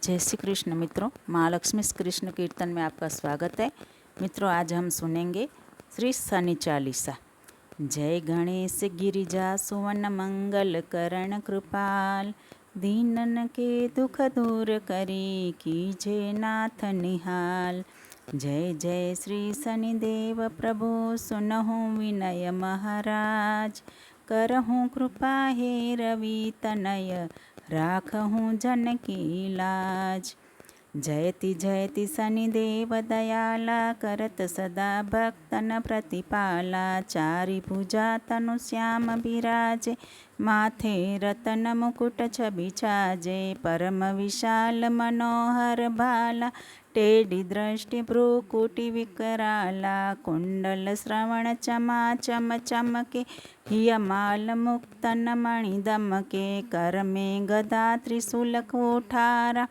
जय श्री कृष्ण मित्रों, महालक्ष्मी कृष्ण कीर्तन में आपका स्वागत है। मित्रों, आज हम सुनेंगे श्री शनि चालीसा। जय गणेश गिरिजा सुवन मंगल करण कृपाल, दीनन के दुख दूर करी कीजे नाथ निहाल। जय जय श्री शनिदेव प्रभु सुनहु विनय महाराज, करहूँ कृपा हे रवि तनय राखहूँ जन की लाज। जयति जयति शनिदेव दयाला, करत सदा भक्तन प्रतिपाला। चारि भुजा तनु श्याम बिराजे, माथे रतन मुकुट छवि छाजे। परम विशाल मनोहर भाला, टेढ़ी दृष्टि भ्रूकुटि विकराला। कुंडल श्रवण चमा चम चमके, हियमाल मुक्तन मणि दमके। कर में गदा त्रिशूल कोठारा,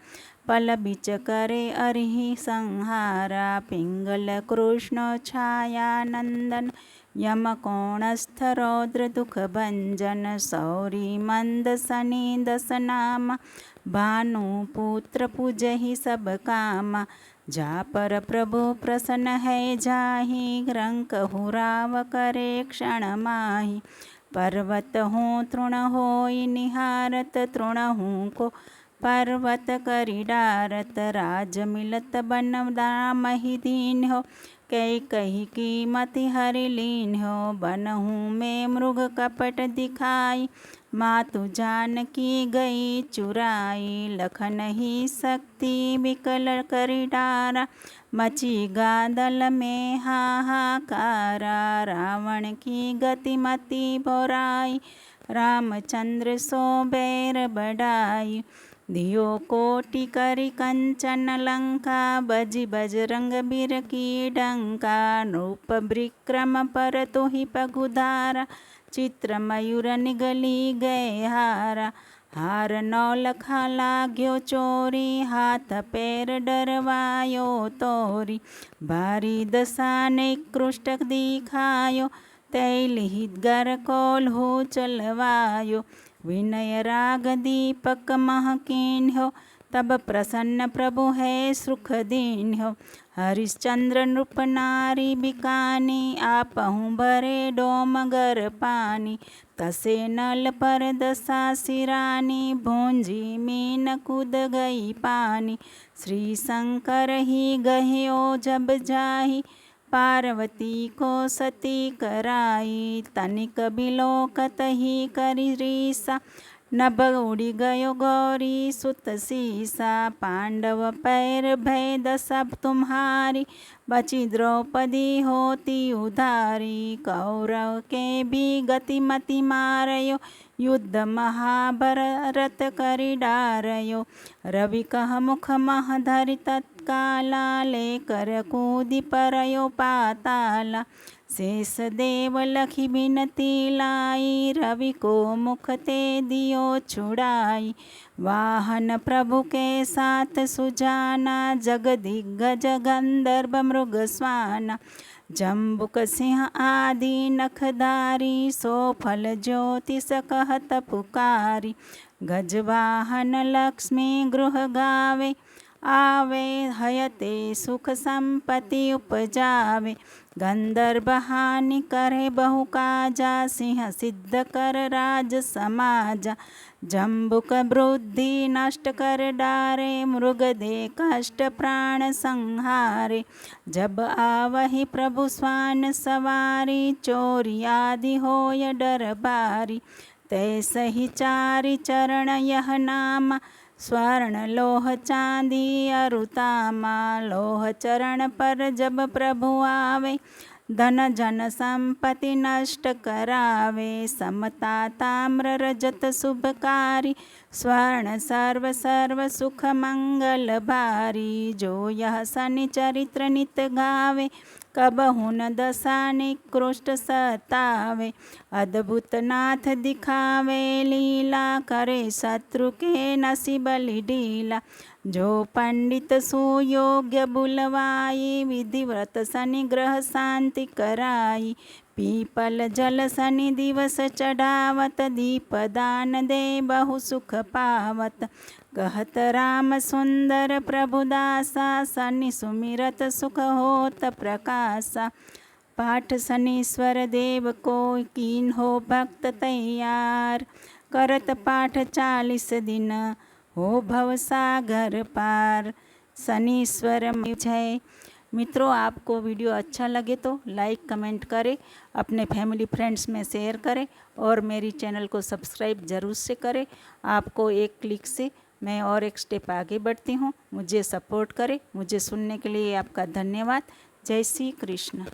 पल बिच करे अरिहि संहारा। पिंगल कृष्ण छाया नंदन, यम कोणस्थ रौद्र दुख भंजन। सौरी मंद शनि दस नामा, भानु पुत्र पूजहि सब कामा। जा पर प्रभु प्रसन्न है जाहि, रंक हुराव करे क्षण माहि। पर्वत हूँ तृण होई निहारत, तृण हूँ को पर्वत करि डारत। राज मिलत बन दामहि दीन हो, कई कही कीमति हरि लीन हो। बनहूँ में मृग कपट दिखाई, मातु जानकी गई चुराई। लखन ही शक्ति विकल करि डारा, मची गादल में हाहाकारा। रावण की गति मति बोराई, रामचंद्र सो बैर बढ़ाई। दियो कोटि करि कंचन लंका, बजि बजरंग बीर की डंका। रूप विक्रम पर तुहि पगुधारा, चित्र मयूर निगली गए हारा। हार नौलखा लाग्यो चोरी, हाथ पैर डरवायो तोरी। भारी दशा निकृष्ट दिखायो, तैलिहि गर कोल्हू चलवायो। विनय राग दीपक मह कीन्ह्यो, तब प्रसन्न प्रभु है सुख दीन्ह्यो। हरिश्चंद्र नृप नारी बिकानी, आपहु भरे डोमगर पानी। तसे नल पर दशा सिरानी, भोंजी मीन कूद गई पानी। श्री शंकर ही गह्यो जब जाहि, पार्वती को सती कराई। तनिक बिलोकत ही करि रीसा, नभ उड़ी गयो गौरी सुत सीसा। पांडव पैर भय दशा तुम्हारी, बची द्रौपदी होती उधारी। कौरव के भी गति मति मारयो, युद्ध महाभारत करि डारयो। रवि कह मुख मह धरि तत्काला, लेकर कूदि परयो पाताला। शेष देव लखी बिनती लाई, रवि को मुख ते दियो छुड़ाई। वाहन प्रभु के साथ सुजाना, जगदिग्गज गंधर्व मृग स्वाना। जम्बुक सिंह आदि नखधारी, सो फल ज्योतिष कहत पुकारी। गजवाहन लक्ष्मी गृह गावे, आवे हयते सुख संपत्ति उपजावे। गंधर्व हानि करे बहु काजा, सिंह सिद्ध कर राज समाजा। जम्बुक बुद्धि नष्ट कर डारे, मृग दे कष्ट प्राण संहारे। जब आवहि प्रभु स्वान सवारी, चोरी आदि होय डर बारी। तैसहि चारि चरण यह नामा, स्वर्ण लोह चांदी अरुतामा। लोह चरण पर जब प्रभु आवे, धन जन संपत्ति नष्ट करावे। समता ताम्र रजत शुभकारी, स्वर्ण सर्व सर्व सुख मंगल भारी। जो यह शनि चरित्र नित गावे, कबहु न दशा निकृष्ट सतावे। अद्भुत नाथ दिखावे लीला, करे शत्रु के नसी बलि ढीला। जो पंडित सुयोग्य बुलवाई, विधिव्रत शनि ग्रह शांति कराई। पीपल जल शनि दिवस चढ़ावत, दीपदान दे बहु सुख पावत। कहत राम सुंदर प्रभुदासा, शनि सुमिरत सुख होत प्रकाशा। पाठ शनीश्वर देव को कीन हो भक्त तैयार, करत पाठ 40 दिन हो भवसागर पार। शनीश्वर में जय। मित्रों, आपको वीडियो अच्छा लगे तो लाइक कमेंट करें, अपने फैमिली फ्रेंड्स में शेयर करें और मेरी चैनल को सब्सक्राइब ज़रूर से करें। आपको एक क्लिक से मैं और एक स्टेप आगे बढ़ती हूँ। मुझे सपोर्ट करें। मुझे सुनने के लिए आपका धन्यवाद। जय श्री कृष्ण।